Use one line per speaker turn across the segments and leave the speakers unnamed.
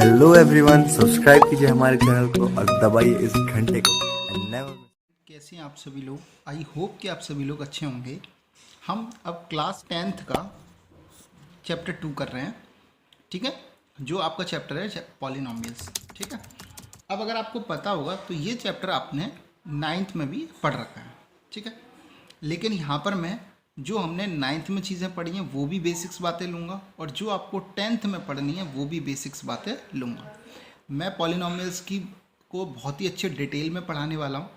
Hello everyone, subscribe कीजिए हमारे channel को और दबाइए इस घंटे को।
कैसे हैं आप सभी लोग। आई होप कि आप सभी लोग अच्छे होंगे। हम अब क्लास 10th का चैप्टर 2 कर रहे हैं, ठीक है। जो आपका चैप्टर है पॉलिनोमियल्स, ठीक है। अब अगर आपको पता होगा तो ये चैप्टर आपने 9th में भी पढ़ रखा है, ठीक है। लेकिन यहाँ पर मैं जो हमने 9th में चीज़ें पढ़ी हैं वो भी बेसिक्स बातें लूँगा, और जो आपको 10th में पढ़नी है वो भी बेसिक्स बातें लूँगा। मैं पॉलिनोमियल्स की को बहुत ही अच्छे डिटेल में पढ़ाने वाला हूँ।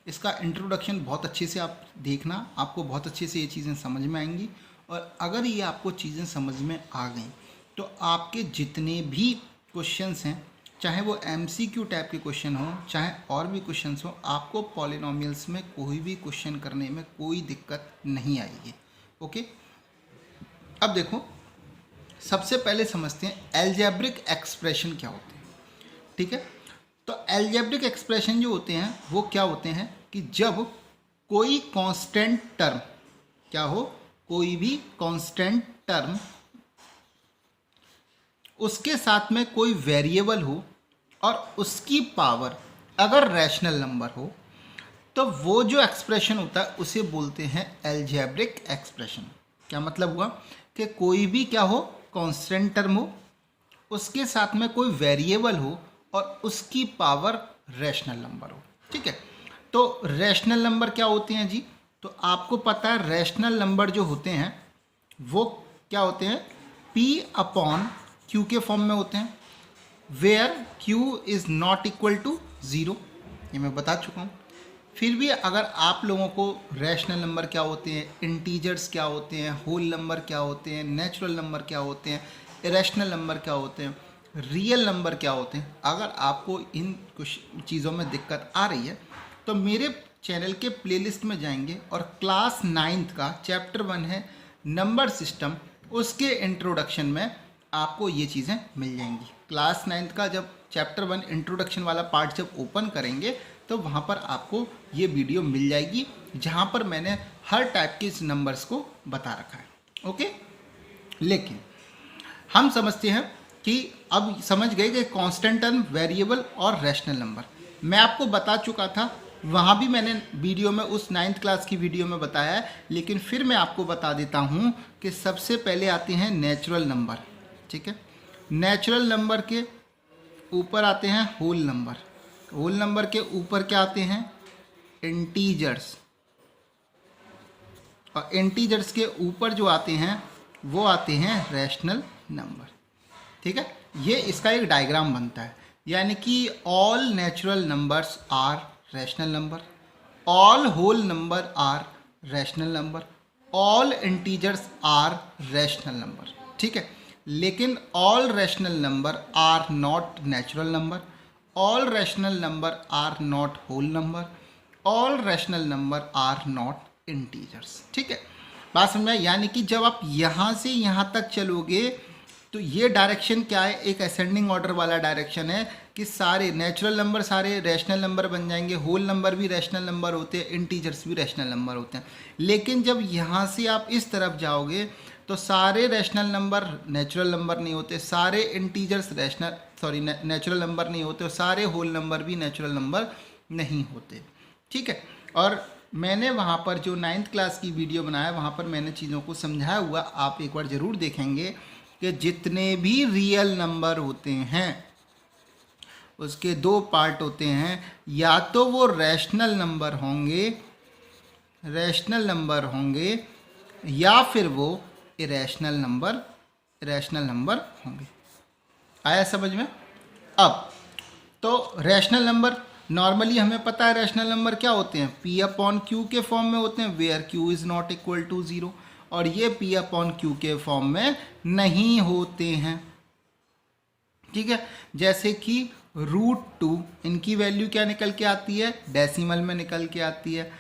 इसका इंट्रोडक्शन बहुत अच्छे से आप देखना, आपको बहुत अच्छे से ये चीज़ें समझ में आएंगी। और अगर ये आपको चीज़ें समझ में आ गई तो आपके जितने भी क्वेश्चंस हैं, चाहे वो MCQ टाइप के क्वेश्चन हो, चाहे और भी क्वेश्चंस हो, आपको पॉलिनोमियल्स में कोई भी क्वेश्चन करने में कोई दिक्कत नहीं आएगी। ओके, अब देखो, सबसे पहले समझते हैं एल्जेब्रिक एक्सप्रेशन क्या होते हैं, ठीक है। तो एल्जेब्रिक एक्सप्रेशन जो होते हैं वो क्या होते हैं कि जब कोई कांस्टेंट टर्म, क्या हो, कोई भी कांस्टेंट टर्म, उसके साथ में कोई वेरिएबल हो और उसकी पावर अगर रैशनल नंबर हो, तो वो जो एक्सप्रेशन होता है उसे बोलते हैं एल्जेब्रिक एक्सप्रेशन। क्या मतलब हुआ कि कोई भी क्या हो, कांस्टेंट टर्म हो, उसके साथ में कोई वेरिएबल हो और उसकी पावर रैशनल नंबर हो, ठीक है। तो रैशनल नंबर क्या होते हैं जी? तो आपको पता है रैशनल नंबर जो होते हैं वो क्या होते हैं, P/Q के फॉर्म में होते हैं, where Q is not equal to 0। ये मैं बता चुका हूँ। फिर भी अगर आप लोगों को रैशनल नंबर क्या होते हैं, इंटीजर्स क्या होते हैं, होल नंबर क्या होते हैं, नेचुरल नंबर क्या होते हैं, इरेशनल नंबर क्या होते हैं, रियल नंबर क्या होते हैं, अगर आपको इन कुछ चीज़ों में दिक्कत आ रही है तो मेरे चैनल के प्लेलिस्ट में जाएंगे और क्लास 9th का चैप्टर 1 है नंबर सिस्टम, उसके इंट्रोडक्शन में आपको ये चीज़ें मिल जाएंगी। क्लास 9th का जब चैप्टर 1 इंट्रोडक्शन वाला पार्ट जब ओपन करेंगे तो वहाँ पर आपको ये वीडियो मिल जाएगी, जहाँ पर मैंने हर टाइप के नंबर्स को बता रखा है। ओके, लेकिन हम समझते हैं कि अब समझ गए कि कांस्टेंट टर्म, वेरिएबल और रैशनल नंबर मैं आपको बता चुका था, वहाँ भी मैंने वीडियो में उस 9th क्लास की वीडियो में बताया है, लेकिन फिर मैं आपको बता देता हूँ कि सबसे पहले आते हैं नेचुरल नंबर, ठीक है। नेचुरल नंबर के ऊपर आते हैं होल नंबर, होल नंबर के ऊपर क्या आते हैं, इंटीजर्स, और इंटीजर्स के ऊपर जो आते हैं वो आते हैं रैशनल नंबर, ठीक है। ये इसका एक डायग्राम बनता है, यानी कि all natural numbers are rational number, all whole number are rational number, all integers are rational number, ठीक है। लेकिन all rational number are not natural number, all rational number are not whole number, all rational number are not integers, ठीक है। बात समझ में आई? यानी कि जब आप यहाँ से यहाँ तक चलोगे तो ये डायरेक्शन क्या है, एक असेंडिंग ऑर्डर वाला डायरेक्शन है कि सारे नेचुरल नंबर सारे रैशनल नंबर बन जाएंगे, होल नंबर भी रैशनल नंबर होते हैं, इंटीजर्स भी रैशनल नंबर होते हैं। लेकिन जब यहाँ से आप इस तरफ जाओगे तो सारे रैशनल नंबर नेचुरल नंबर नहीं होते, सारे इंटीजर्स नेचुरल नंबर नहीं होते, और सारे होल नंबर भी नेचुरल नंबर नहीं होते, ठीक है। और मैंने वहाँ पर जो 9th क्लास की वीडियो बनाया वहाँ पर मैंने चीज़ों को समझाया हुआ, आप एक बार ज़रूर देखेंगे कि जितने भी रियल नंबर होते हैं उसके दो पार्ट होते हैं, या तो वो रैशनल नंबर होंगे या फिर वो इरेशनल नंबर होंगे। आया समझ में? अब तो रैशनल नंबर नॉर्मली हमें पता है रैशनल नंबर क्या होते हैं, P/Q के फॉर्म में होते हैं, where Q is not equal to 0, और ये P/Q के फॉर्म में नहीं होते हैं, ठीक है। जैसे कि √2, इनकी वैल्यू क्या निकल के आती है, डेसिमल में निकल के आती है,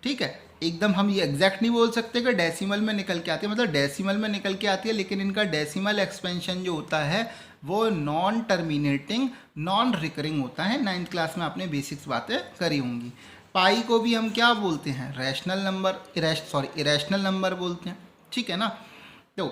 ठीक है। एकदम हम ये एग्जैक्ट नहीं बोल सकते कि डेसिमल में निकल के आती है, मतलब डेसिमल में निकल के आती है, लेकिन इनका डेसिमल एक्सपेंशन जो होता है वो नॉन टर्मिनेटिंग, नॉन रिकरिंग होता है। 9th क्लास में आपने बेसिक्स बातें करी होंगी। पाई को भी हम क्या बोलते हैं, इरेशनल नंबर बोलते हैं, ठीक है ना। तो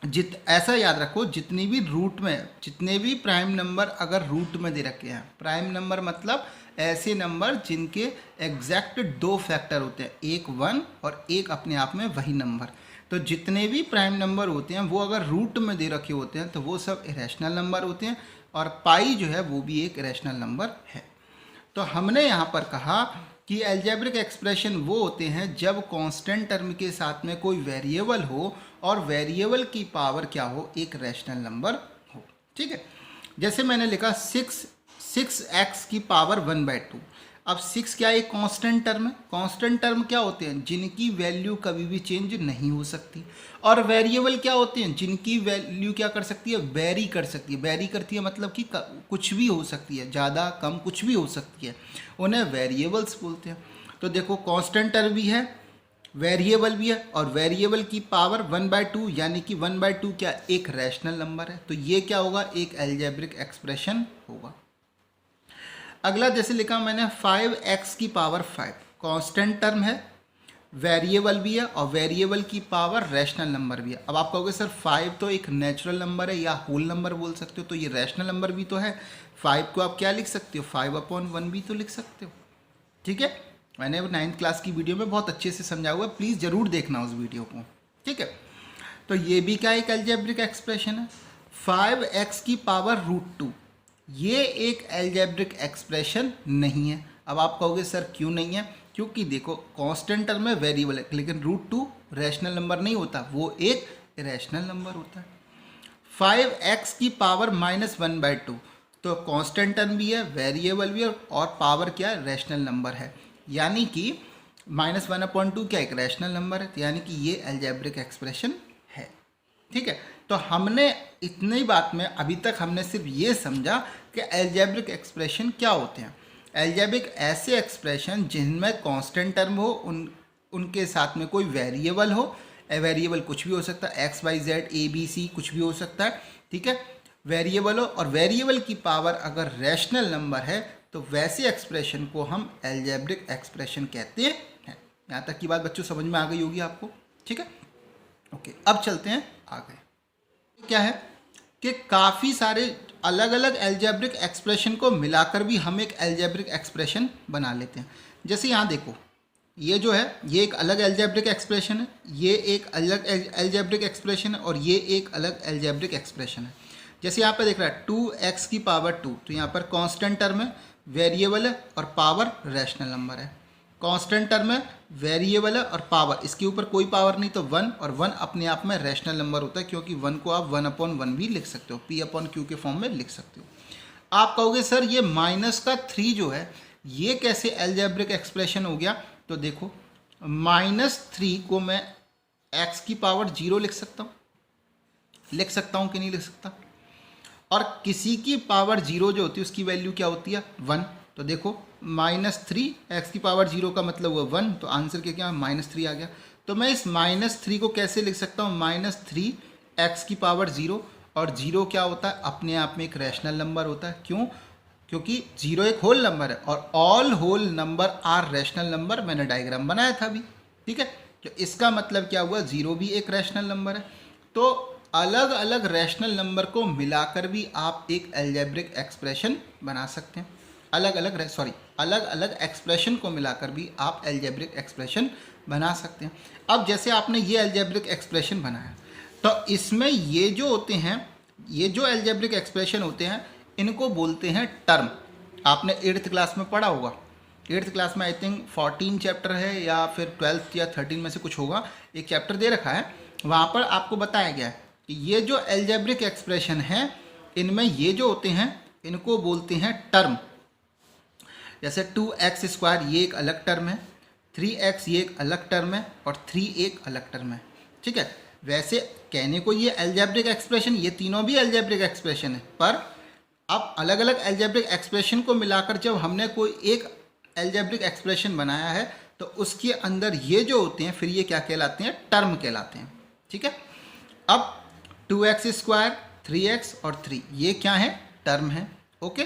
ऐसा याद रखो, जितनी भी रूट में जितने भी प्राइम नंबर अगर रूट में दे रखे हैं, प्राइम नंबर मतलब ऐसे नंबर जिनके एग्जैक्ट दो फैक्टर होते हैं, एक 1 और एक अपने आप में वही नंबर। तो जितने भी प्राइम नंबर होते हैं वो अगर रूट में दे रखे होते हैं तो वो सब इरेशनल नंबर होते हैं, और पाई जो है वो भी एक इरेशनल नंबर है। तो हमने यहाँ पर कहा कि अलजेब्रिक एक्सप्रेशन वो होते हैं जब कांस्टेंट टर्म के साथ में कोई वेरिएबल हो और वेरिएबल की पावर क्या हो, एक रैशनल नंबर हो। ठीक है, जैसे मैंने लिखा 6x की पावर 1/2। अब 6 क्या एक कांस्टेंट टर्म है। कांस्टेंट टर्म क्या होते हैं, जिनकी वैल्यू कभी भी चेंज नहीं हो सकती। और वेरिएबल क्या होते हैं, जिनकी वैल्यू क्या कर सकती है, वेरी कर सकती है। वेरी करती है मतलब कि कुछ भी हो सकती है, ज़्यादा कम कुछ भी हो सकती है, उन्हें वेरिएबल्स बोलते हैं। तो देखो कांस्टेंट टर्म भी है, वेरिएबल भी है, और वेरिएबल की पावर 1/2 यानी कि 1/2 क्या एक रैशनल नंबर है। तो ये क्या होगा, एक अलजेब्रिक एक्सप्रेशन होगा। अगला जैसे लिखा मैंने 5x की पावर 5, कांस्टेंट टर्म है, वेरिएबल भी है, और वेरिएबल की पावर रैशनल नंबर भी है। अब आप कहोगे सर 5 तो एक नेचुरल नंबर है या होल नंबर बोल सकते हो, तो ये रैशनल नंबर भी तो है। 5 को आप क्या लिख सकते हो, 5/1 भी तो लिख सकते हो। ठीक है, मैंने 9th क्लास की वीडियो में बहुत अच्छे से समझा हुआ है, प्लीज़ ज़रूर देखना उस वीडियो को। ठीक है, तो ये भी क्या एक अलजेब्रिक एक्सप्रेशन है। 5x की पावर √2, ये एक अलजेब्रिक एक्सप्रेशन नहीं है। अब आप कहोगे सर क्यों नहीं है, क्योंकि देखो कांस्टेंट टर्म में वेरिएबल है, लेकिन √2 रैशनल नंबर नहीं होता, वो एक इरेशनल नंबर होता है। 5x की पावर -1/2, तो कांस्टेंट टर्म भी है, वेरिएबल भी है, और पावर क्या है, रैशनल नंबर है, यानी कि -1/2 क्या एक रैशनल नंबर है, यानी कि ये अलजेब्रिक एक्सप्रेशन है। ठीक है, तो हमने इतनी बात में अभी तक हमने सिर्फ ये समझा कि अलजेब्रिक एक्सप्रेशन क्या होते हैं। अलजेब्रिक ऐसे एक्सप्रेशन जिनमें कांस्टेंट टर्म हो, उनके साथ में कोई वेरिएबल हो, वेरिएबल कुछ भी हो सकता है, x y z a b c कुछ भी हो सकता है। ठीक है, वेरिएबल हो और वेरिएबल की पावर अगर रैशनल नंबर है तो वैसे एक्सप्रेशन को हम अलजेब्रिक एक्सप्रेशन कहते हैं। यहाँ तक की बात बच्चों समझ में आ गई होगी आपको। ठीक है, ओके, अब चलते हैं आगे। क्या है कि काफ़ी सारे अलग अलग अलजेब्रिक एक्सप्रेशन को मिलाकर भी हम एक अलजेब्रिक एक्सप्रेशन बना लेते हैं। जैसे यहाँ देखो, ये जो है ये एक अलग अलजेब्रिक एक्सप्रेशन है, ये एक अलग अलजेब्रिक एक्सप्रेशन है, और ये एक अलग अलजेब्रिक एक्सप्रेशन है। जैसे यहाँ पर देख रहा है 2x की पावर 2, तो यहाँ पर कांस्टेंट टर्म है, वेरिएबल है, और पावर रैशनल नंबर है। कांस्टेंट टर्म है, वेरिएबल है, और पावर, इसके ऊपर कोई पावर नहीं, तो 1, और 1 अपने आप में रैशनल नंबर होता है, क्योंकि 1 को आप 1/1 भी लिख सकते हो, p/q के फॉर्म में लिख सकते हो। आप कहोगे सर ये -3 जो है ये कैसे अलजेब्रिक एक्सप्रेशन हो गया, तो देखो -3 को मैं x की पावर 0 लिख सकता हूँ कि नहीं लिख सकता, और किसी की पावर 0 जो होती है उसकी वैल्यू क्या होती है, 1। तो देखो -3 x की पावर 0 का मतलब हुआ 1, तो आंसर क्या -3 आ गया। तो मैं इस -3 को कैसे लिख सकता हूँ, -3 x की पावर 0, और 0 क्या होता है, अपने आप में एक रैशनल नंबर होता है। क्यों, क्योंकि 0 एक होल नंबर है, और all whole number are rational number, मैंने डायग्राम बनाया था अभी। ठीक है, तो इसका मतलब क्या हुआ, 0 भी एक रैशनल नंबर है। तो अलग अलग रैशनल नंबर को मिलाकर भी आप एक अलजेब्रिक एक्सप्रेशन बना सकते हैं। अलग अलग एक्सप्रेशन को मिलाकर भी आप अलजेब्रिक एक्सप्रेशन बना सकते हैं। अब जैसे आपने ये अलजेब्रिक एक्सप्रेशन बनाया, तो इसमें ये जो होते हैं, ये जो अलजेब्रिक एक्सप्रेशन होते हैं, इनको बोलते हैं टर्म। आपने 8th क्लास में पढ़ा होगा, 8th क्लास में आई थिंक 14 चैप्टर है, या फिर 12th या 13 में से कुछ होगा, एक चैप्टर दे रखा है, वहाँ पर आपको बताया गया है कि ये जो अलजेब्रिक एक्सप्रेशन है, इनमें ये जो होते हैं इनको बोलते हैं टर्म। जैसे 2x² ये एक अलग टर्म है, 3x ये एक अलग टर्म है, और 3 एक अलग टर्म है। ठीक है, वैसे कहने को ये अलजेब्रिक एक्सप्रेशन, ये तीनों भी अलजेब्रिक एक्सप्रेशन है, पर अब अलग अलग अलजेब्रिक एक्सप्रेशन को मिलाकर जब हमने कोई एक अलजेब्रिक एक्सप्रेशन बनाया है, तो उसके अंदर ये जो होते हैं फिर ये क्या कहलाते हैं, टर्म कहलाते हैं। ठीक है, अब 2x², 3x और 3 ये क्या है, टर्म है। ओके,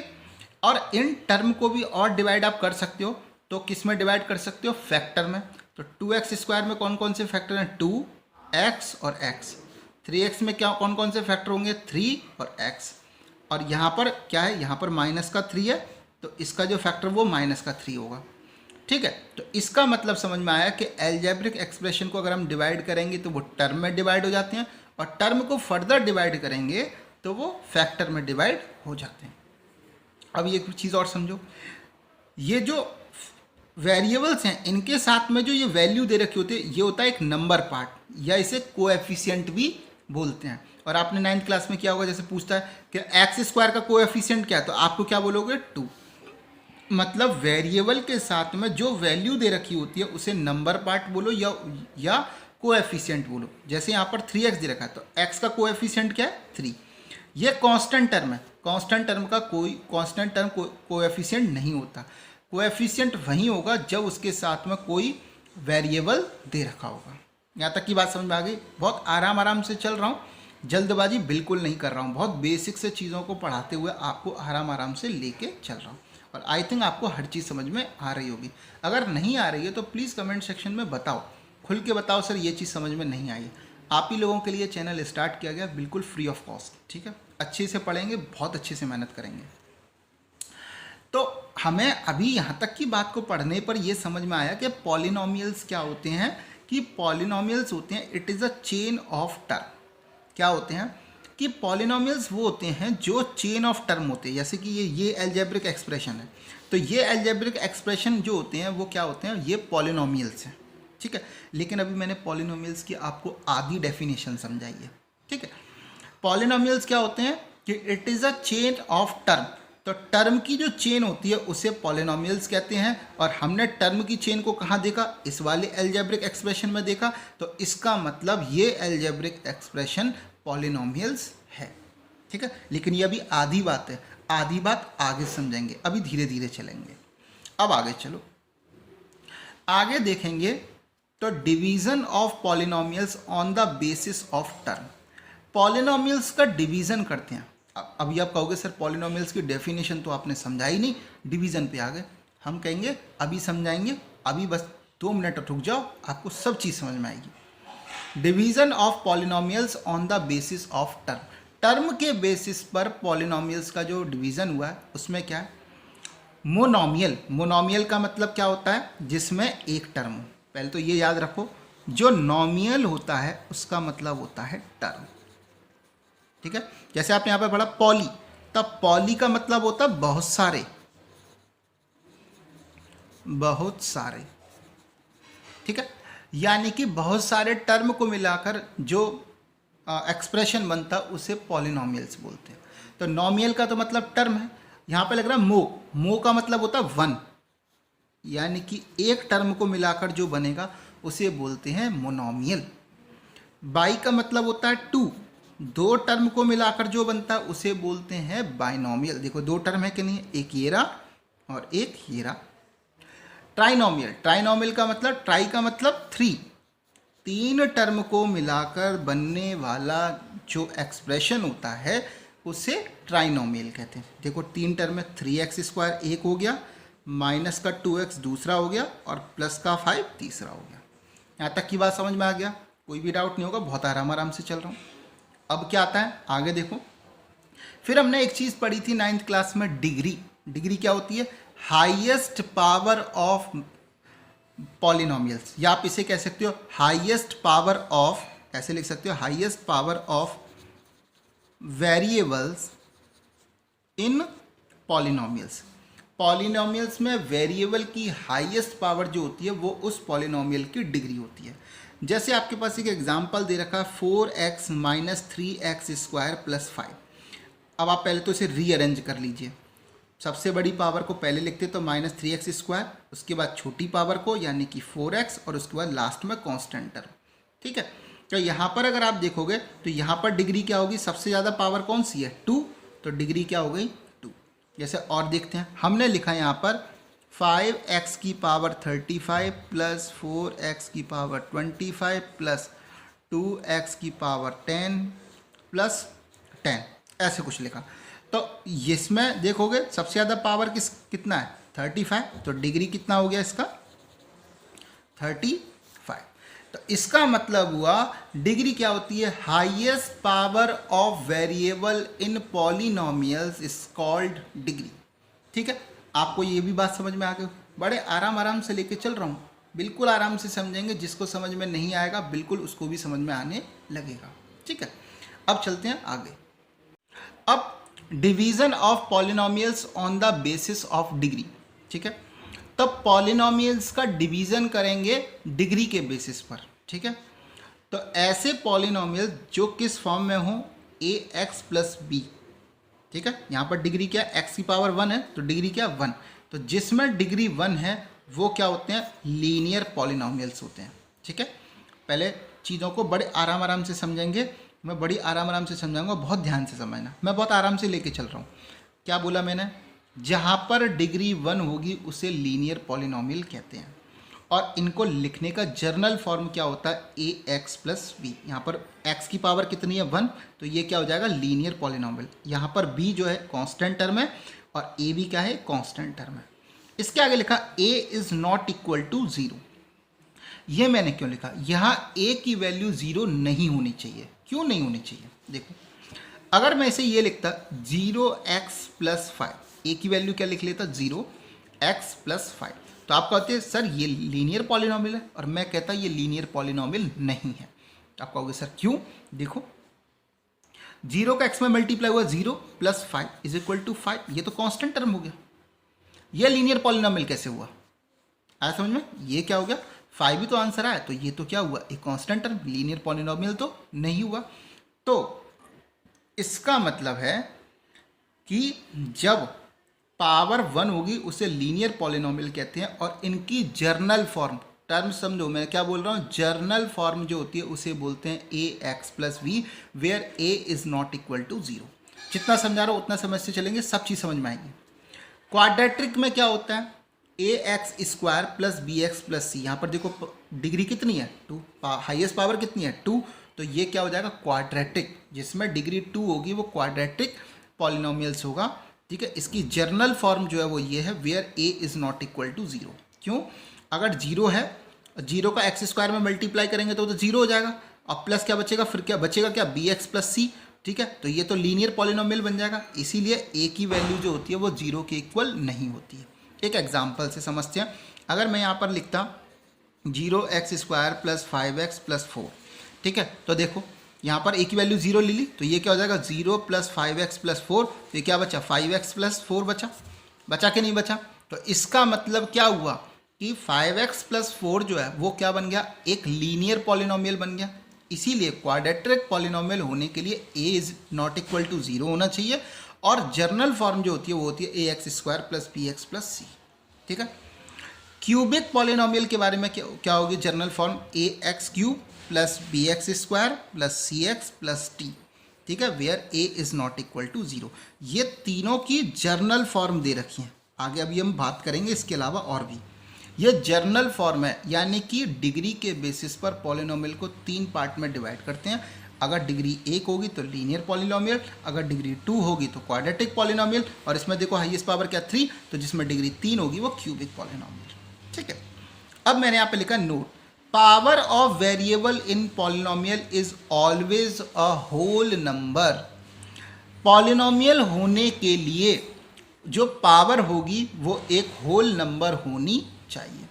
और इन टर्म को भी और डिवाइड आप कर सकते हो, तो किस में डिवाइड कर सकते हो, फैक्टर में। तो 2x² में कौन कौन से फैक्टर हैं, 2, x और x। 3x में क्या कौन कौन से फैक्टर होंगे, 3 और x, और यहाँ पर क्या है, यहाँ पर माइनस का 3 है, तो इसका जो फैक्टर वो माइनस का 3 होगा। ठीक है, तो इसका मतलब समझ में आया कि एल्जेब्रिक एक्सप्रेशन को अगर हम डिवाइड करेंगे तो वो टर्म में डिवाइड हो जाते हैं, और टर्म को फर्दर डिवाइड करेंगे तो वो फैक्टर में डिवाइड हो जाते हैं। अब ये चीज़ और समझो, ये जो वेरिएबल्स हैं इनके साथ में जो ये वैल्यू दे रखी होती है, ये होता है एक नंबर पार्ट, या इसे कोएफिशिएंट भी बोलते हैं। और आपने 9th क्लास में किया होगा, जैसे पूछता है कि एक्स स्क्वायर का कोएफिशिएंट क्या है, तो आपको क्या बोलोगे, 2। मतलब वेरिएबल के साथ में जो वैल्यू दे रखी होती है उसे नंबर पार्ट बोलो या कोएफिशिएंट बोलो। जैसे यहाँ पर 3x दे रखा है, तो x का कोएफिशिएंट क्या है, 3। ये कांस्टेंट टर्म है, कांस्टेंट टर्म का कोई कांस्टेंट टर्म कोएफिशिएंट नहीं होता। कोएफिशिएंट वही होगा जब उसके साथ में कोई वेरिएबल दे रखा होगा। यहाँ तक की बात समझ में आ गई। बहुत आराम से चल रहा हूँ, जल्दबाजी बिल्कुल नहीं कर रहा हूँ, बहुत बेसिक से चीज़ों को पढ़ाते हुए आपको आराम से लेके चल रहा हूँ, और आई थिंक आपको हर चीज़ समझ में आ रही होगी। अगर नहीं आ रही है तो प्लीज़ कमेंट सेक्शन में बताओ, खुल के बताओ सर ये चीज़ समझ में नहीं आई है। आप ही लोगों के लिए चैनल स्टार्ट किया गया, बिल्कुल फ्री ऑफ कॉस्ट। ठीक है, अच्छे से पढ़ेंगे, बहुत अच्छे से मेहनत करेंगे। तो हमें अभी यहाँ तक की बात को पढ़ने पर यह समझ में आया कि पॉलिनोमियल्स क्या होते हैं, कि पॉलिनोमियल्स होते हैं it is a chain of term. क्या होते हैं कि पॉलिनोमियल्स वो होते हैं जो चेन ऑफ टर्म होते हैं। जैसे कि ये एल्जेब्रिक एक्सप्रेशन है, तो ये एल्जेब्रिक एक्सप्रेशन जो होते हैं वो क्या होते हैं, ये पॉलिनोमियल्स हैं। ठीक है, लेकिन अभी मैंने पॉलिनोमियल्स की आपको आधी डेफिनेशन समझाई है। ठीक है, पॉलिनोमियल्स क्या होते हैं कि it is a chain of term. तो टर्म की जो चेन होती है उसे पॉलिनोमियल्स कहते हैं, और हमने टर्म की चेन को कहाँ देखा, इस वाले एल्जेब्रिक एक्सप्रेशन में देखा। तो इसका मतलब ये एल्जेब्रिक एक्सप्रेशन पॉलिनोमियल्स है। ठीक है, लेकिन ये अभी आधी बात है, आधी बात आगे समझेंगे, अभी धीरे धीरे चलेंगे। अब आगे चलो, आगे देखेंगे तो division of polynomials on the basis of term. Polynomials का डिवीजन करते हैं। अभी आप कहोगे सर पॉलिनोमियल्स की डेफिनेशन तो आपने समझा ही नहीं, डिवीजन पे आ गए। हम कहेंगे अभी समझाएंगे, अभी बस 2 मिनट रुक जाओ, आपको सब चीज़ समझ में आएगी। Division of polynomials on the basis of term. Term के बेसिस पर पॉलिनोमियल्स का जो डिवीज़न हुआ है उसमें क्या है, मोनोमियल। मोनोमियल का मतलब क्या होता है, जिसमें एक टर्म हो। पहले तो ये याद रखो, जो नोमियल होता है उसका मतलब होता है टर्म। ठीक है, जैसे आपने यहाँ पे पढ़ा पॉली, तब पॉली का मतलब होता है बहुत सारे, बहुत सारे। ठीक है, यानी कि बहुत सारे टर्म को मिलाकर जो एक्सप्रेशन बनता उसे पॉलिनोमियल्स बोलते हैं। तो नोमियल का तो मतलब टर्म है। यहाँ पे लग रहा है मो का मतलब होता है 1, यानी कि एक टर्म को मिलाकर जो बनेगा उसे बोलते हैं मोनोमियल। बाई का मतलब होता है 2, 2 टर्म को मिलाकर जो बनता है उसे बोलते हैं बाइनोमियल। देखो 2 टर्म है कि नहीं, एक ये रहा और एक ये रहा। ट्राइनोमियल, ट्राइनोमियल का मतलब, ट्राई का मतलब 3, 3 टर्म को मिलाकर बनने वाला जो एक्सप्रेशन होता है उसे ट्राइनोमियल कहते हैं। देखो 3 टर्म है, 3x² एक हो गया, माइनस का 2x दूसरा हो गया, और प्लस का 5 तीसरा हो गया। यहाँ तक की बात समझ में आ गया, कोई भी डाउट नहीं होगा, बहुत आराम से चल रहा हूँ। अब क्या आता है आगे देखो। फिर हमने एक चीज़ पढ़ी थी 9th क्लास में, डिग्री। डिग्री क्या होती है, हाईएस्ट पावर ऑफ पॉलिनोमियल्स, या आप इसे कह सकते हो हाईएस्ट पावर ऑफ, ऐसे लिख सकते हो highest power of variables in polynomials. Polynomials में वेरिएबल की हाईएस्ट पावर जो होती है वो उस पॉलिनोमियल की डिग्री होती है। जैसे आपके पास एक एग्जांपल दे रखा है 4x - 3x² + 5। अब आप पहले तो इसे रीअरेंज कर लीजिए। सबसे बड़ी पावर को पहले लिखते तो -3x², उसके बाद छोटी पावर को यानी कि 4x, और उसके बाद लास्ट में कांस्टेंट टर्म। ठीक है, तो यहाँ पर अगर आप देखोगे तो यहाँ पर डिग्री क्या होगी, सबसे ज़्यादा पावर कौन सी है, 2, तो डिग्री क्या हो गई 2। जैसे और देखते हैं, हमने लिखा है यहाँ पर 5x की पावर 35 + 4x की पावर 25 + 2x की पावर 10 + 10, ऐसे कुछ लिखा। तो इसमें देखोगे सबसे ज़्यादा पावर कितना है, 35, तो डिग्री कितना हो गया इसका 35। तो तो इसका मतलब हुआ डिग्री क्या होती है, highest power of variable in polynomials is called degree. ठीक है, आपको ये भी बात समझ में आ गई। बड़े आराम से लेके चल रहा हूँ, बिल्कुल आराम से समझेंगे। जिसको समझ में नहीं आएगा बिल्कुल उसको भी समझ में आने लगेगा। ठीक है, अब चलते हैं आगे। अब division of polynomials on the basis of degree. ठीक है, तब पॉलिनोमियल्स का डिवीजन करेंगे डिग्री के बेसिस पर। ठीक है, तो ऐसे पॉलिनोमियल जो किस फॉर्म में हो, ए एक्स प्लस बी। ठीक है, यहाँ पर डिग्री क्या है, एक्स की पावर 1 है तो डिग्री क्या 1। तो जिसमें डिग्री 1 है वो क्या होते हैं, लीनियर पॉलिनोमियल्स होते हैं। ठीक है, पहले चीज़ों को बड़े आराम से समझेंगे। मैं बड़ी आराम से समझाऊंगा, बहुत ध्यान से समझना। मैं बहुत आराम से लेके चल रहा हूँ। क्या बोला मैंने, जहाँ पर डिग्री 1 होगी उसे लीनियर पॉलिनोमियल कहते हैं। और इनको लिखने का जर्नल फॉर्म क्या होता है, ए एक्स प्लस बी। यहाँ पर एक्स की पावर कितनी है 1, तो ये क्या हो जाएगा लीनियर पॉलिनोमियल। यहाँ पर बी जो है कांस्टेंट टर्म है और ए भी क्या है, कांस्टेंट टर्म है। इसके आगे लिखा A is not equal to 0। ये मैंने क्यों लिखा, यहाँ ए की वैल्यू 0 नहीं होनी चाहिए। क्यों नहीं होनी चाहिए, देखो अगर मैं इसे ये लिखता 0x प्लस 5, ए की वैल्यू क्या लिख लेता 0x प्लस 5, तो आप कहते हैं सर ये लीनियर पॉलिनोमियल है, और मैं कहता ये लीनियर पॉलिनोमियल नहीं है। तो आप कहोगे सर क्यों, देखो 0 का x में मल्टीप्लाई हुआ 0 प्लस 5 इज इक्वल टू 5, ये तो कांस्टेंट टर्म हो गया। ये लीनियर पॉलिनोमियल कैसे हुआ, आया समझ में, ये क्या हो गया 5 भी तो आंसर आया, तो ये तो क्या हुआ एक कांस्टेंट टर्म, लीनियर पॉलिनोमियल तो नहीं हुआ। तो इसका मतलब है कि जब पावर 1 होगी उसे लीनियर पॉलिनोमियल कहते हैं। और इनकी जर्नल फॉर्म, टर्म समझो मैं क्या बोल रहा हूँ, जर्नल फॉर्म जो होती है उसे बोलते हैं a x plus v, where A is not equal to 0। जितना समझा रहा हूँ उतना समझते चलेंगे, सब चीज़ समझ में आएगी। क्वाड्रेटिक में क्या होता है, a x square plus b x plus c. यहाँ पर देखो डिग्री कितनी है 2, हाईएस्ट पावर कितनी है 2, तो ये क्या हो जाएगा क्वाड्रेटिक। जिसमें डिग्री 2 होगी वो क्वाड्रेटिक पॉलिनोमियल्स होगा। ठीक है, इसकी जर्नल फॉर्म जो है वो ये है, where A is not equal to 0। क्यों, अगर 0 है, 0 का एक्स स्क्वायर में मल्टीप्लाई करेंगे तो 0 हो जाएगा, और प्लस क्या बचेगा, फिर क्या बचेगा, क्या बी एक्स प्लस सी। ठीक है, तो ये तो लीनियर पॉलिनोमियल बन जाएगा। इसीलिए ए की वैल्यू जो होती है वो 0 के इक्वल नहीं होती है। एक एग्जाम्पल से समझते हैं, अगर मैं यहाँ पर लिखता 0x square plus 5x plus 4, ठीक है, तो देखो यहाँ पर ए की वैल्यू 0 ले ली, तो ये क्या हो जाएगा 0 प्लस 5x प्लस 4, तो ये क्या बचा 5x प्लस 4 बचा कि नहीं बचा। तो इसका मतलब क्या हुआ कि 5x प्लस 4 जो है वो क्या बन गया, एक लीनियर पॉलिनोमियल बन गया। इसीलिए क्वाड्रेटिक पॉलिनोमियल होने के लिए ए इज नॉट इक्वल टू 0 होना चाहिए, और जर्नल फॉर्म जो होती है वो होती है a x square plus b x plus c. ठीक है, क्यूबिक पॉलिनोमियल के बारे में क्या होगी general form, a x cube plus b x square plus c x plus t. ठीक है, where A is not equal to 0। ये तीनों की जर्नल फॉर्म दे रखी हैं, आगे अभी हम बात करेंगे इसके अलावा और भी। ये जर्नल फॉर्म है, यानी कि डिग्री के बेसिस पर पॉलिनोमियल को 3 पार्ट में डिवाइड करते हैं। अगर डिग्री 1 होगी तो लीनियर पॉलिनोमियल, अगर डिग्री 2 होगी तो क्वाड्रेटिक पॉलिनोमियल, और इसमें देखो हाईएस्ट पावर क्या 3, तो जिसमें डिग्री 3 होगी वो क्यूबिक पॉलिनोमियल। ठीक है, अब मैंने यहाँ पे लिखा note, power of variable in polynomial is always a whole number. Polynomial होने के लिए जो पावर होगी वो एक होल नंबर होनी चाहिए।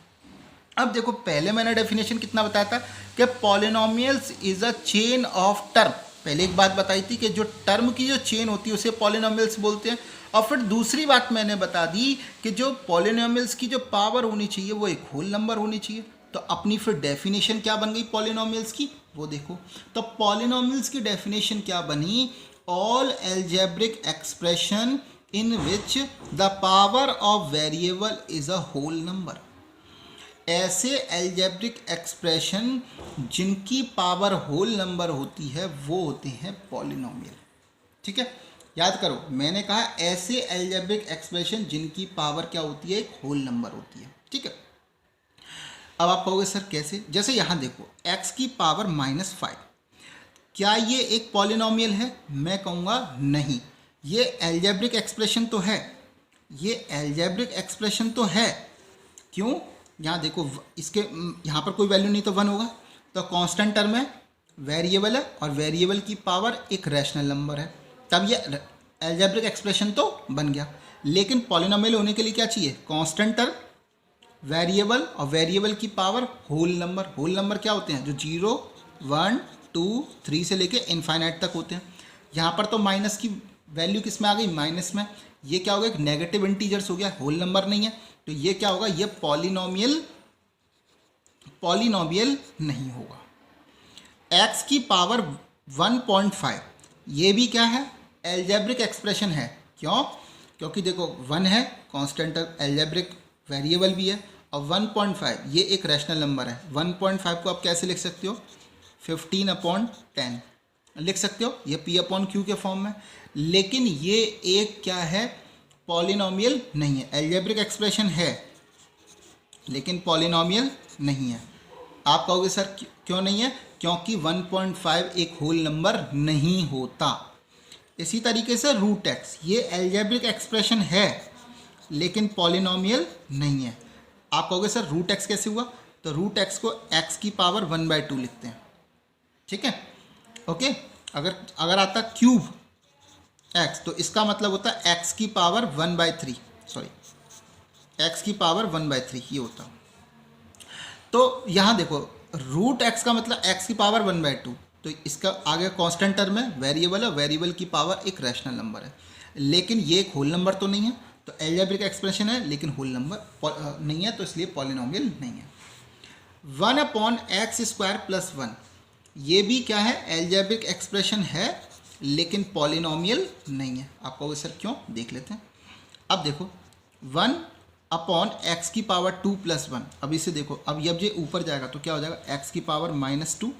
अब देखो पहले मैंने डेफिनेशन कितना बताया था कि polynomials is a chain of term. पहले एक बात बताई थी कि जो टर्म की जो चेन होती है उसे पॉलिनोमियल्स बोलते हैं। और फिर दूसरी बात मैंने बता दी कि जो पॉलिनोमियल्स की जो पावर होनी चाहिए वो एक होल नंबर होनी चाहिए। तो अपनी फिर डेफिनेशन क्या बन गई पॉलिनोमियल्स की, वो देखो। तो पॉलिनोमियल्स की डेफिनेशन क्या बनी, all algebraic expression in which the power of variable is a whole number। ऐसे एल्जेब्रिक एक्सप्रेशन जिनकी पावर होल नंबर होती है वो होते हैं पॉलिनोमियल। ठीक है, याद करो मैंने कहा ऐसे एल्जेब्रिक एक्सप्रेशन जिनकी पावर क्या होती है, एक होल नंबर होती है। ठीक है, अब आप कहोगे सर कैसे, जैसे यहाँ देखो x की पावर -5, क्या ये एक पॉलिनोमियल है, मैं कहूँगा नहीं। ये एल्जेब्रिक एक्सप्रेशन तो है, ये एल्जेब्रिक एक्सप्रेशन तो है। क्यों, यहाँ देखो इसके यहाँ पर कोई वैल्यू नहीं तो 1 होगा, तो कांस्टेंट टर्म है, वेरिएबल है, और वेरिएबल की पावर एक रैशनल नंबर है, तब ये अलजेब्रिक एक्सप्रेशन तो बन गया। लेकिन पॉलिनोमियल होने के लिए क्या चाहिए? कांस्टेंट टर्म, वेरिएबल, और वेरिएबल की power whole number. Whole number क्या होते हैं? जो 0, 1, 2, 3 से लेके इनफाइनाइट तक होते हैं। यहाँ पर तो माइनस की वैल्यू किस में आ गई? माइनस में। ये क्या हो गया? एक नेगेटिव इंटीजर्स हो गया, होल नंबर नहीं है। तो ये क्या होगा? ये पॉलिनोमियल नहीं होगा। x की पावर 1.5 ये भी क्या है? अलजेब्रिक एक्सप्रेशन है। क्यों? क्योंकि देखो 1 है कांस्टेंट, अलजेब्रिक वेरिएबल भी है, और 1.5 ये एक रैशनल नंबर है। 1.5 को आप कैसे लिख सकते हो? 15/10 लिख सकते हो, ये P/Q के फॉर्म में। लेकिन ये एक क्या है? पॉलिनोमियल नहीं है। अलजेब्रिक एक्सप्रेशन है लेकिन पॉलिनोमियल नहीं है। आप कहोगे सर क्यों नहीं है? क्योंकि 1.5 एक होल नंबर नहीं होता। इसी तरीके से रूट एक्स, ये अलजेब्रिक एक्सप्रेशन है लेकिन पॉलिनोमियल नहीं है। आप कहोगे सर रूट एक्स कैसे हुआ? तो रूट एक्स को x की पावर 1/2 लिखते हैं, ठीक है, ओके। अगर आता क्यूब x तो इसका मतलब होता है x की पावर 1/3, सॉरी x की पावर 1/3 ये होता। तो यहाँ देखो रूट x का मतलब x की पावर 1/2, तो इसका आगे कांस्टेंट टर्म है, वेरिएबल है, वेरिएबल की पावर एक रैशनल नंबर है। लेकिन ये एक होल नंबर तो नहीं है, तो अलजेब्रिक एक्सप्रेशन है लेकिन होल नंबर नहीं है, तो इसलिए पॉलिनोमियल नहीं है। 1/x² + 1 ये भी क्या है? अलजेब्रिक एक्सप्रेशन है लेकिन पॉलिनोमियल नहीं है। आप कहोगे सर क्यों? देख लेते हैं। अब देखो 1/x की पावर 2 + 1, अब इसे देखो, अब जब ये ऊपर जाएगा तो क्या हो जाएगा? x की पावर -2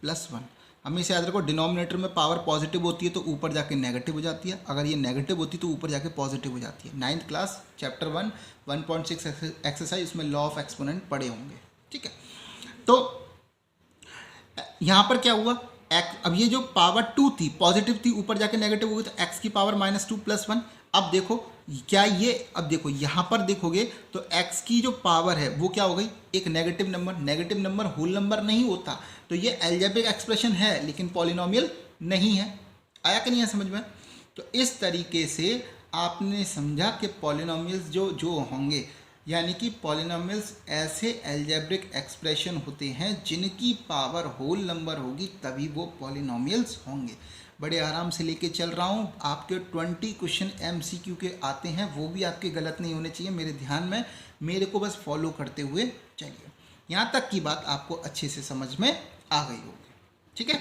+ 1। हमेशा याद रखो डिनोमिनेटर में पावर पॉजिटिव होती है तो ऊपर जाके नेगेटिव हो जाती है, अगर ये नेगेटिव होती है तो ऊपर जाके पॉजिटिव हो जाती है। 9th क्लास चैप्टर 1 1.6 एक्सरसाइज, उसमें लॉ ऑफ एक्सपोनेंट पढ़े होंगे, ठीक है। तो यहाँ पर क्या हुआ? अब ये जो पावर 2 थी पॉजिटिव थी, ऊपर जाके नेगेटिव हो गई, तो x की पावर -2 + 1। अब देखो क्या ये, अब देखो यहाँ पर देखोगे तो x की जो पावर है वो क्या हो गई? एक negative number. Negative number whole number नहीं होता, तो ये अलजेब्रिक एक्सप्रेशन है लेकिन पॉलिनोमियल नहीं है। आया कि नहीं है समझ में? तो इस तरीके से आपने समझा कि पॉलिनोमियल्स जो होंगे, यानी कि पॉलिनोमियल्स ऐसे अलजेब्रिक एक्सप्रेशन होते हैं जिनकी पावर होल नंबर होगी, तभी वो पॉलिनोमियल्स होंगे। बड़े आराम से लेके चल रहा हूँ। आपके 20 क्वेश्चन MCQ के आते हैं, वो भी आपके गलत नहीं होने चाहिए मेरे ध्यान में। मेरे को बस फॉलो करते हुए चलिए। यहाँ तक की बात आपको अच्छे से समझ में आ गई होगी, ठीक है।